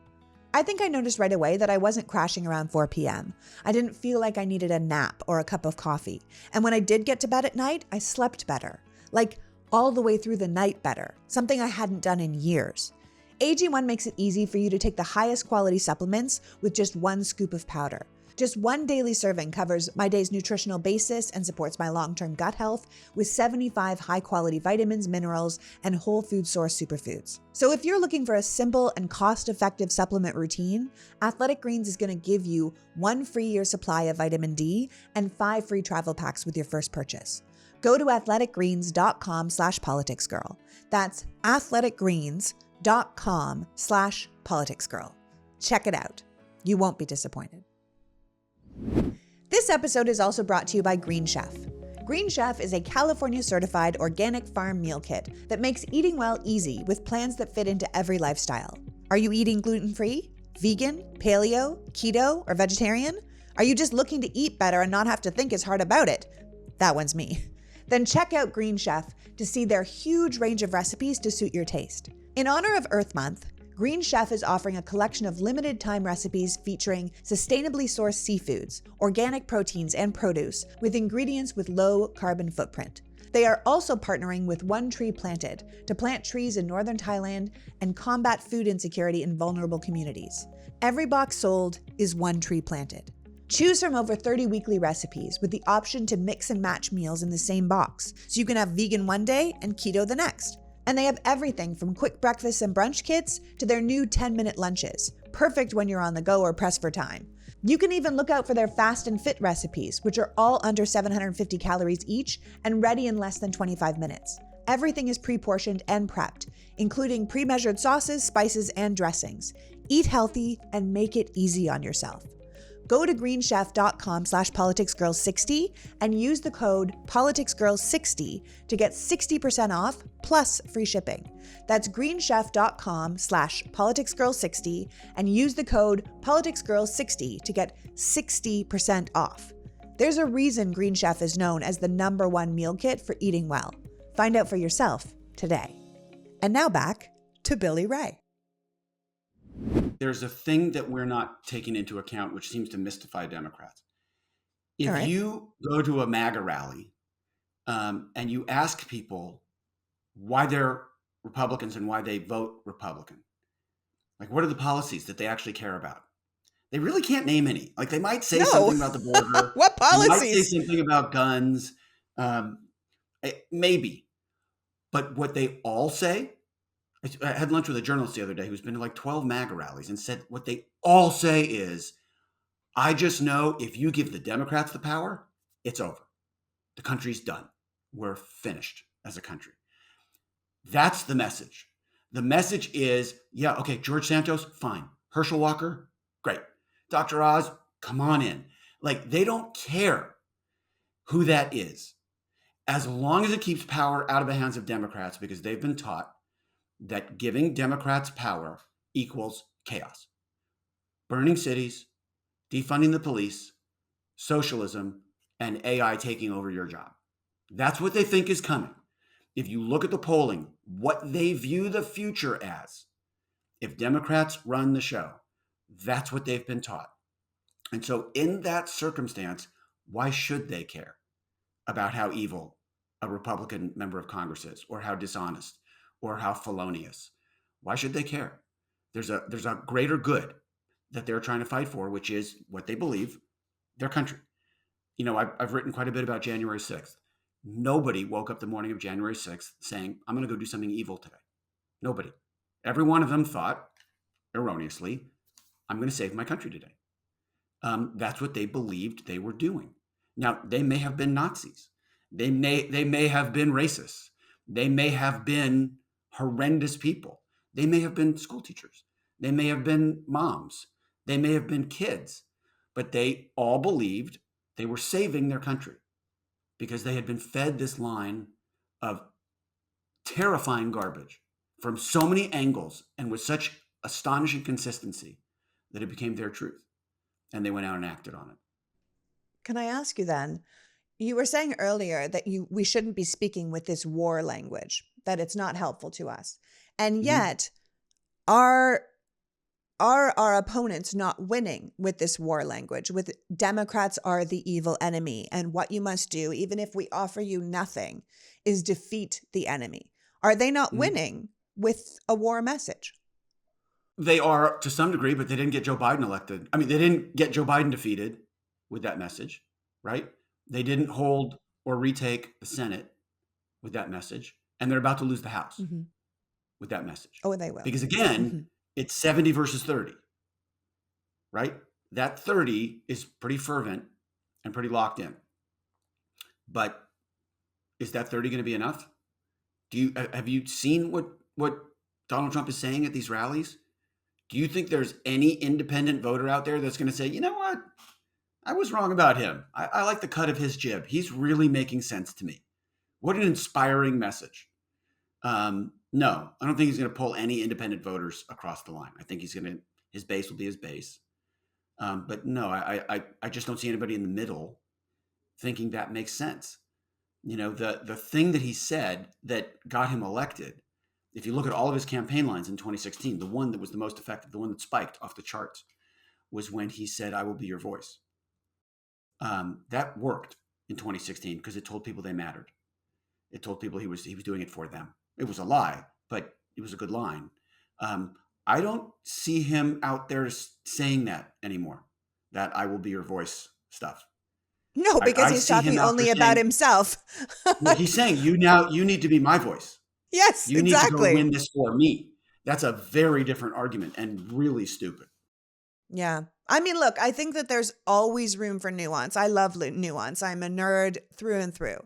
I think I noticed right away that I wasn't crashing around 4 p.m. I didn't feel like I needed a nap or a cup of coffee. And when I did get to bed at night, I slept better. Like all the way through the night better, something I hadn't done in years. AG1 makes it easy for you to take the highest quality supplements with just 1 scoop of powder. Just 1 daily serving covers my day's nutritional basis and supports my long-term gut health with 75 high-quality vitamins, minerals, and whole food source superfoods. So if you're looking for a simple and cost-effective supplement routine, Athletic Greens is going to give you 1 free year supply of vitamin D and 5 free travel packs with your first purchase. Go to athleticgreens.com/politicsgirl. That's athleticgreens.com/politicsgirl. Check it out. You won't be disappointed. This episode is also brought to you by Green Chef. Green Chef is a California-certified organic farm meal kit that makes eating well easy with plans that fit into every lifestyle. Are you eating gluten-free, vegan, paleo, keto, or vegetarian? Are you just looking to eat better and not have to think as hard about it? That one's me. Then check out Green Chef to see their huge range of recipes to suit your taste. In honor of Earth Month, Green Chef is offering a collection of limited time recipes featuring sustainably sourced seafoods, organic proteins, and produce with ingredients with low carbon footprint. They are also partnering with One Tree Planted to plant trees in northern Thailand and combat food insecurity in vulnerable communities. Every box sold is One Tree Planted. Choose from over 30 weekly recipes with the option to mix and match meals in the same box, so you can have vegan one day and keto the next. And they have everything from quick breakfasts and brunch kits to their new 10-minute lunches, perfect when you're on the go or pressed for time. You can even look out for their fast and fit recipes, which are all under 750 calories each and ready in less than 25 minutes. Everything is pre-portioned and prepped, including pre-measured sauces, spices, and dressings. Eat healthy and make it easy on yourself. Go to greenchef.com/politicsgirl60 and use the code politicsgirl60 to get 60% off plus free shipping. That's greenchef.com/politicsgirl60 and use the code politicsgirl60 to get 60% off. There's a reason Green Chef is known as the #1 meal kit for eating well. Find out for yourself today. And now back to Billy Ray. There's a thing that we're not taking into account, which seems to mystify Democrats. If you go to a MAGA rally and you ask people why they're Republicans and why they vote Republican, like what are the policies that they actually care about? They really can't name any. Like they might say something about the border. What They might say policies? something about guns. Maybe. But what they all say, I had lunch with a journalist the other day who's been to like 12 MAGA rallies and said what they all say is, I just know if you give the Democrats the power, it's over. The country's done. We're finished as a country. That's the message. The message is, yeah, okay, George Santos, fine. Herschel Walker, great. Dr. Oz, come on in. Like they don't care who that is, as long as it keeps power out of the hands of Democrats, because they've been taught that giving Democrats power equals chaos. Burning cities, defunding the police, socialism, and AI taking over your job. That's what they think is coming. If you look at the polling, what they view the future as, if Democrats run the show, that's what they've been taught. And so in that circumstance, why should they care about how evil a Republican member of Congress is, or how dishonest, or how felonious? Why should they care? There's a greater good that they're trying to fight for, which is what they believe, their country. You know, I've written quite a bit about January 6th. Nobody woke up the morning of January 6th saying, I'm going to go do something evil today. Nobody. Every one of them thought, erroneously, I'm going to save my country today. That's what they believed they were doing. Now, they may have been Nazis. They may have been racists. They may have been horrendous people. They may have been school teachers. They may have been moms. They may have been kids. But they all believed they were saving their country because they had been fed this line of terrifying garbage from so many angles and with such astonishing consistency that it became their truth. And they went out and acted on it. Can I ask you then? You were saying earlier that we shouldn't be speaking with this war language, that it's not helpful to us. And yet, are our opponents not winning with this war language? With Democrats are the evil enemy, and what you must do, even if we offer you nothing, is defeat the enemy. Are they not winning with a war message? They are to some degree, but they didn't get Joe Biden elected. I mean, they didn't get Joe Biden defeated with that message, right? They didn't hold or retake the Senate with that message, and they're about to lose the House with that message. Oh, they will. Because again, it's 70 versus 30, right? That 30 is pretty fervent and pretty locked in. But is that 30 going to be enough? Have you seen what Donald Trump is saying at these rallies? Do you think there's any independent voter out there that's going to say, you know what? I was wrong about him. I like the cut of his jib. He's really making sense to me. What an inspiring message. No, I don't think he's going to pull any independent voters across the line. I think his base will be his base. But no, I just don't see anybody in the middle thinking that makes sense. You know, the thing that he said that got him elected, if you look at all of his campaign lines in 2016, the one that was the most effective, the one that spiked off the charts, was when he said, "I will be your voice." That worked in 2016 because it told people they mattered. It told people he was doing it for them. It was a lie, but it was a good line. I don't see him out there saying that anymore, that "I will be your voice" stuff. No, because he's talking only about himself. Well, he's saying, you need to be my voice. Yes, you exactly. need to go win this for me. That's a very different argument and really stupid. Yeah. I mean, look, I think that there's always room for nuance. I love nuance. I'm a nerd through and through.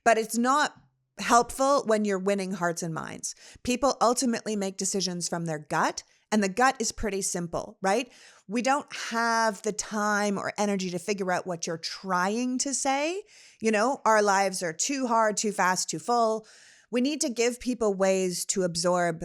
But it's not helpful when you're winning hearts and minds. People ultimately make decisions from their gut, and the gut is pretty simple, right? We don't have the time or energy to figure out what you're trying to say. You know, our lives are too hard, too fast, too full. We need to give people ways to absorb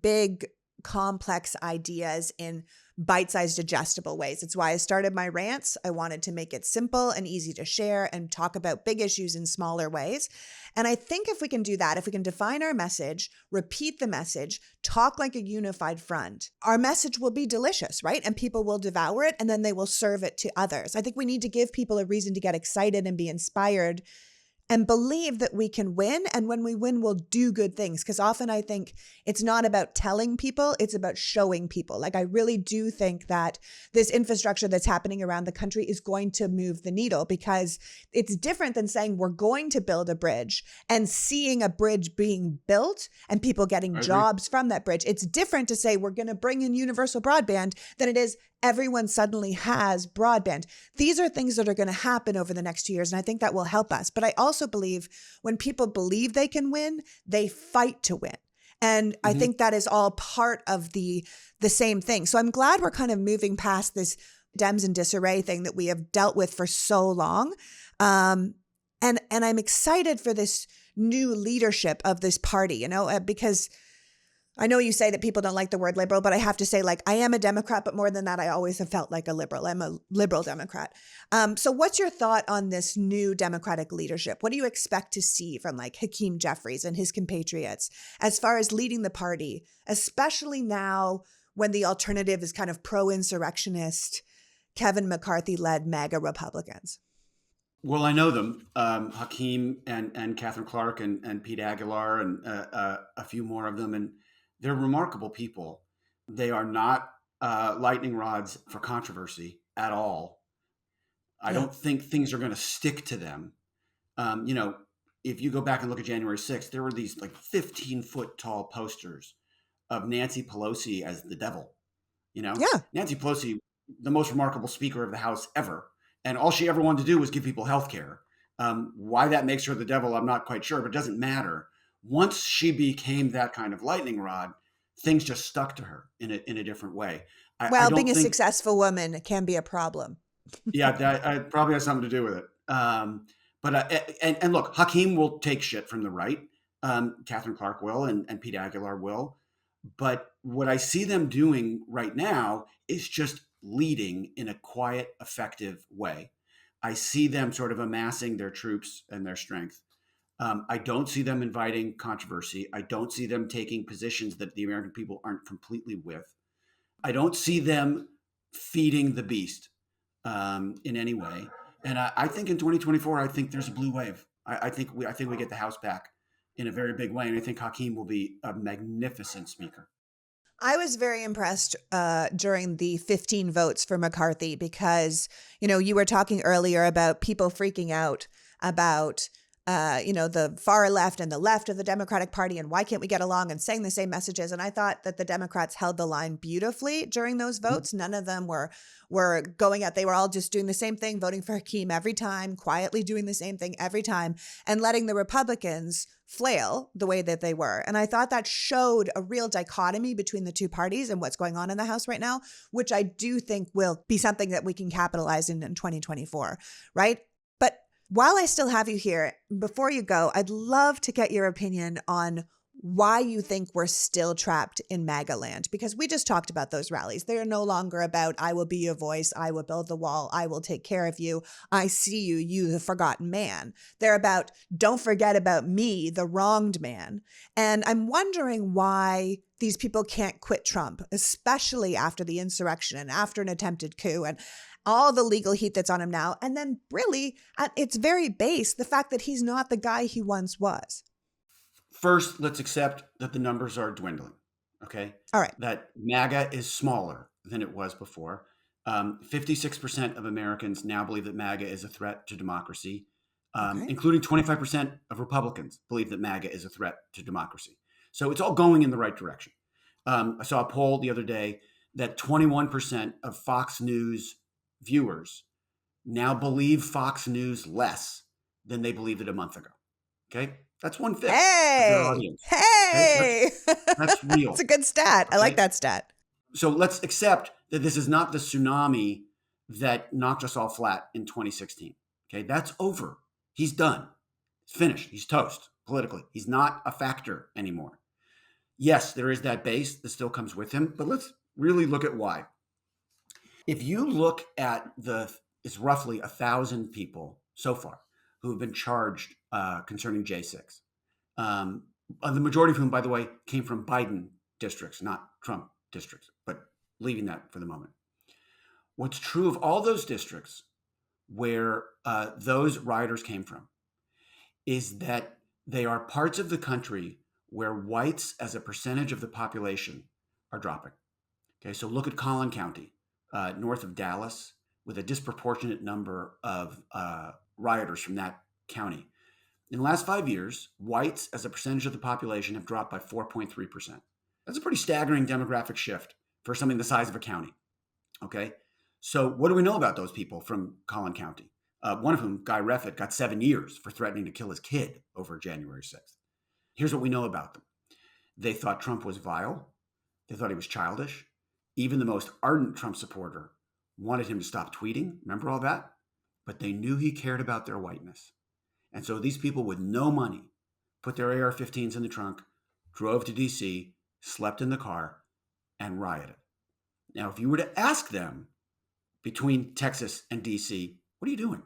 big, complex ideas in bite-sized, digestible ways. It's why I started my rants. I wanted to make it simple and easy to share and talk about big issues in smaller ways. And I think if we can do that, if we can define our message, repeat the message, talk like a unified front, our message will be delicious, right? And people will devour it and then they will serve it to others. I think we need to give people a reason to get excited and be inspired and believe that we can win. And when we win, we'll do good things. Because often I think it's not about telling people, it's about showing people. Like, I really do think that this infrastructure that's happening around the country is going to move the needle, because it's different than saying we're going to build a bridge and seeing a bridge being built and people getting jobs from that bridge. It's different to say we're going to bring in universal broadband than it is everyone suddenly has broadband. These are things that are going to happen over the next 2 years, and I think that will help us. But I also believe when people believe they can win, they fight to win. And I think that is all part of the same thing. So I'm glad we're kind of moving past this Dems in disarray thing that we have dealt with for so long. And I'm excited for this new leadership of this party, you know, because I know you say that people don't like the word liberal, but I have to say, like, I am a Democrat, but more than that, I always have felt like a liberal. I'm a liberal Democrat. So what's your thought on this new Democratic leadership? What do you expect to see from like Hakeem Jeffries and his compatriots as far as leading the party, especially now when the alternative is kind of pro-insurrectionist, Kevin McCarthy-led MAGA Republicans? Well, I know them, Hakeem and Catherine Clark and Pete Aguilar and a few more of them. And they're remarkable people. They are not lightning rods for controversy at all. I don't think things are going to stick to them. You know, if you go back and look at January 6th, there were these like 15-foot tall posters of Nancy Pelosi as the devil. You know, Nancy Pelosi the most remarkable Speaker of the House ever. And all she ever wanted to do was give people health care. Why that makes her the devil, I'm not quite sure, but it doesn't matter. Once she became that kind of lightning rod, things just stuck to her in a different way. I Well, being don't a think, successful woman can be a problem. yeah, that probably has something to do with it. And look, Hakeem will take shit from the right. Catherine Clark will, and Pete Aguilar will. But what I see them doing right now is just leading in a quiet, effective way. I see them sort of amassing their troops and their strength. I don't see them inviting controversy. I don't see them taking positions that the American people aren't completely with. I don't see them feeding the beast in any way. And I think in 2024, I think there's a blue wave. I think we get the House back in a very big way, and I think Hakeem will be a magnificent speaker. I was very impressed during the 15 votes for McCarthy because, you were talking earlier about people freaking out about, the far left and the left of the Democratic Party and why can't we get along and saying the same messages. And I thought that the Democrats held the line beautifully during those votes. None of them were going out. They were all just doing the same thing, voting for Hakeem every time, quietly doing the same thing every time, and letting the Republicans flail the way that they were. And I thought that showed a real dichotomy between the two parties and what's going on in the House right now, which I do think will be something that we can capitalize in 2024, right? But while I still have you here, before you go, I'd love to get your opinion on why you think we're still trapped in MAGA land, because we just talked about those rallies. They are no longer about, I will be your voice, I will build the wall, I will take care of you, I see you, you the forgotten man. They're about, don't forget about me, the wronged man. And I'm wondering why these people can't quit Trump, especially after the insurrection and after an attempted coup and all the legal heat that's on him now. And then really, at its very base, the fact that he's not the guy he once was. First, let's accept that the numbers are dwindling. Okay. All right. That MAGA is smaller than it was before. 56% of Americans now believe that MAGA is a threat to democracy, including 25% of Republicans believe that MAGA is a threat to democracy. So it's all going in the right direction. I saw a poll the other day that 21% of Fox News viewers now believe Fox News less than they believed it a month ago. Okay. That's 1/5 of their audience. Hey, okay? That's real. It's a good stat. Okay? I like that stat. So let's accept that this is not the tsunami that knocked us all flat in 2016. Okay. That's over. He's done. He's finished. He's toast politically. He's not a factor anymore. Yes, there is that base that still comes with him, but let's really look at why. If you look at it's roughly 1,000 people so far who have been charged concerning J6. The majority of whom, by the way, came from Biden districts, not Trump districts, but leaving that for the moment. What's true of all those districts where those rioters came from is that they are parts of the country where whites as a percentage of the population are dropping. Okay, so look at Collin County, north of Dallas, with a disproportionate number of rioters from that county. In the last 5 years, whites as a percentage of the population have dropped by 4.3%. That's a pretty staggering demographic shift for something the size of a county. Okay, so what do we know about those people from Collin County? One of whom, Guy Reffitt, got 7 years for threatening to kill his kid over January 6th. Here's what we know about them. They thought Trump was vile. They thought he was childish. Even the most ardent Trump supporter wanted him to stop tweeting. Remember all that? But they knew he cared about their whiteness. And so these people with no money put their AR-15s in the trunk, drove to D.C., slept in the car, and rioted. Now, if you were to ask them between Texas and D.C., what are you doing?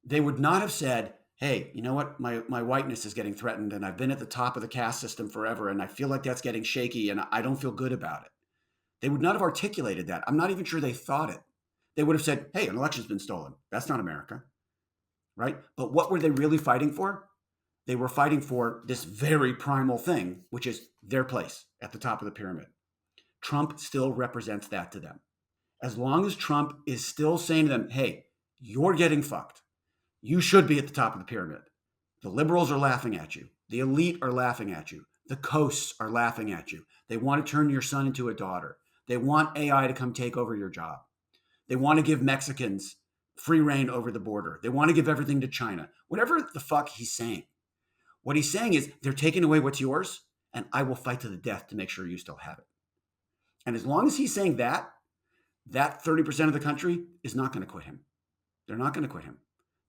They would not have said, hey, you know what? My whiteness is getting threatened, and I've been at the top of the caste system forever, and I feel like that's getting shaky, and I don't feel good about it. They would not have articulated that. I'm not even sure they thought it. They would have said, hey, an election's been stolen. That's not America, right? But what were they really fighting for? They were fighting for this very primal thing, which is their place at the top of the pyramid. Trump still represents that to them. As long as Trump is still saying to them, hey, you're getting fucked. You should be at the top of the pyramid. The liberals are laughing at you. The elite are laughing at you. The coasts are laughing at you. They want to turn your son into a daughter. They want AI to come take over your job. They want to give Mexicans free reign over the border. They want to give everything to China. Whatever the fuck he's saying. What he's saying is they're taking away what's yours, and I will fight to the death to make sure you still have it. And as long as he's saying that 30% of the country is not going to quit him. They're not going to quit him.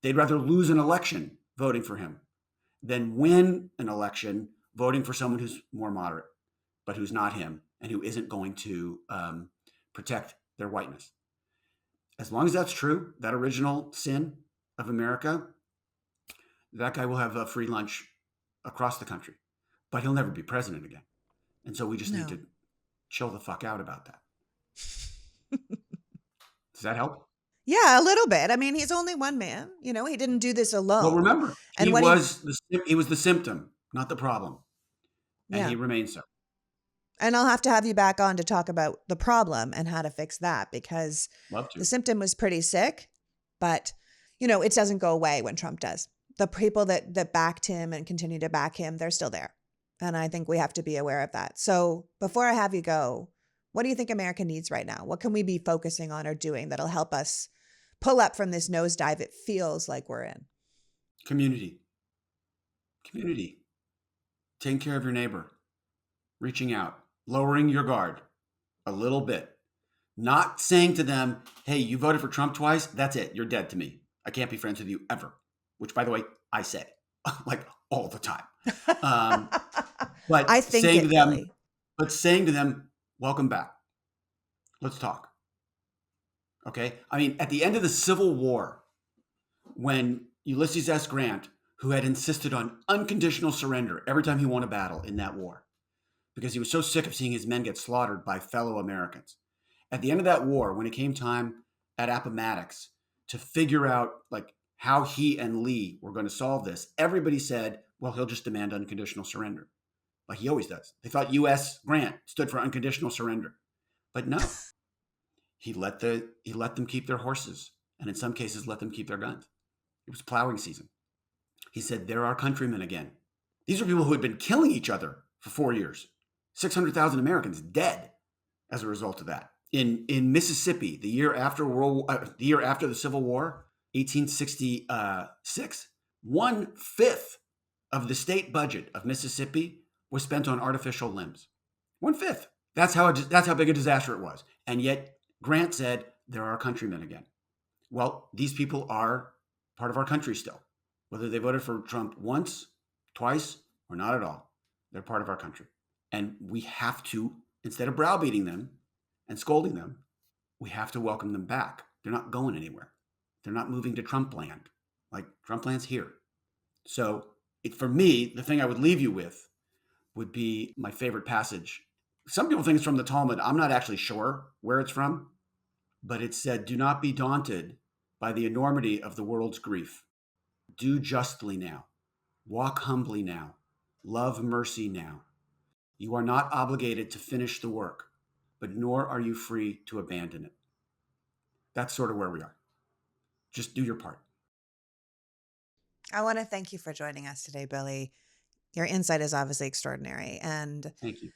They'd rather lose an election voting for him than win an election voting for someone who's more moderate, but who's not him and who isn't going to protect their whiteness. As long as that's true, that original sin of America, that guy will have a free lunch across the country, but he'll never be president again. And so we just need to chill the fuck out about that. Does that help? Yeah, a little bit. I mean, he's only one man. He didn't do this alone. Well, remember, he was the symptom, not the problem. And he remains so. And I'll have to have you back on to talk about the problem and how to fix that, because the symptom was pretty sick, but, it doesn't go away when Trump does. The people that backed him and continue to back him, they're still there. And I think we have to be aware of that. So before I have you go, what do you think America needs right now? What can we be focusing on or doing that'll help us pull up from this nosedive it feels like we're in? Community. Taking care of your neighbor. Reaching out. Lowering your guard a little bit. Not saying to them, hey, you voted for Trump twice. That's it. You're dead to me. I can't be friends with you ever. Which, by the way, I say like all the time. But I think saying to them, welcome back. Let's talk. Okay. I mean, at the end of the Civil War, when Ulysses S. Grant, who had insisted on unconditional surrender every time he won a battle in that war, because he was so sick of seeing his men get slaughtered by fellow Americans. At the end of that war, when it came time at Appomattox to figure out like how he and Lee were going to solve this, everybody said, well, he'll just demand unconditional surrender, like he always does. They thought U.S. Grant stood for unconditional surrender, but no. He let them keep their horses, and in some cases let them keep their guns. It was plowing season. He said, they're our countrymen again. These are people who had been killing each other for 4 years. 600,000 Americans dead as a result of that. In Mississippi, the year after the Civil War, 1866, 1/5 of the state budget of Mississippi was spent on artificial limbs. 1/5. That's how big a disaster it was. And yet Grant said, they're our countrymen again. Well, these people are part of our country still. Whether they voted for Trump once, twice, or not at all, they're part of our country. And we have to, instead of browbeating them and scolding them, we have to welcome them back. They're not going anywhere. They're not moving to Trump land. Like, Trump land's here. So for me, the thing I would leave you with would be my favorite passage. Some people think it's from the Talmud. I'm not actually sure where it's from, but it said, do not be daunted by the enormity of the world's grief. Do justly now. Walk humbly now. Love mercy now. You are not obligated to finish the work, but nor are you free to abandon it. That's sort of where we are. Just do your part. I want to thank you for joining us today, Billy. Your insight is obviously extraordinary. And thank you.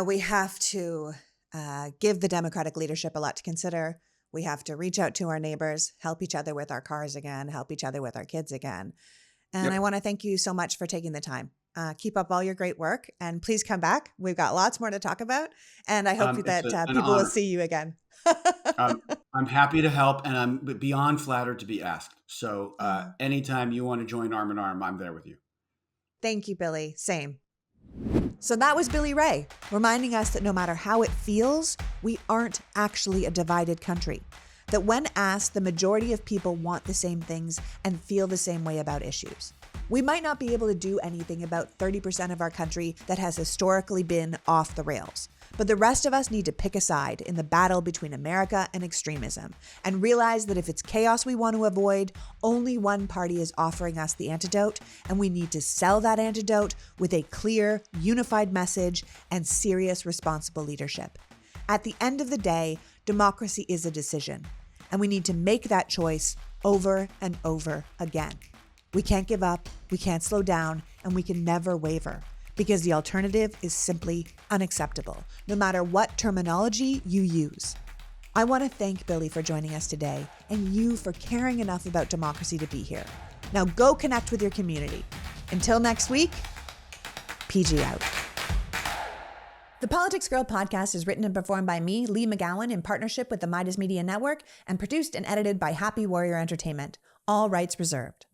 We have to give the Democratic leadership a lot to consider. We have to reach out to our neighbors, help each other with our cars again, help each other with our kids again. And I want to thank you so much for taking the time. Keep up all your great work, and please come back. We've got lots more to talk about, and I hope that people will see you again. I'm happy to help, and I'm beyond flattered to be asked. So anytime you want to join arm in arm, I'm there with you. Thank you, Billy. Same. So that was Billy Ray, reminding us that no matter how it feels, we aren't actually a divided country. That when asked, the majority of people want the same things and feel the same way about issues. We might not be able to do anything about 30% of our country that has historically been off the rails, but the rest of us need to pick a side in the battle between America and extremism and realize that if it's chaos we want to avoid, only one party is offering us the antidote, and we need to sell that antidote with a clear, unified message and serious, responsible leadership. At the end of the day, democracy is a decision, and we need to make that choice over and over again. We can't give up, we can't slow down, and we can never waver, because the alternative is simply unacceptable, no matter what terminology you use. I want to thank Billy for joining us today and you for caring enough about democracy to be here. Now go connect with your community. Until next week, PG out. The Politics Girl podcast is written and performed by me, Lee McGowan, in partnership with the Meidas Media Network, and produced and edited by Happy Warrior Entertainment. All rights reserved.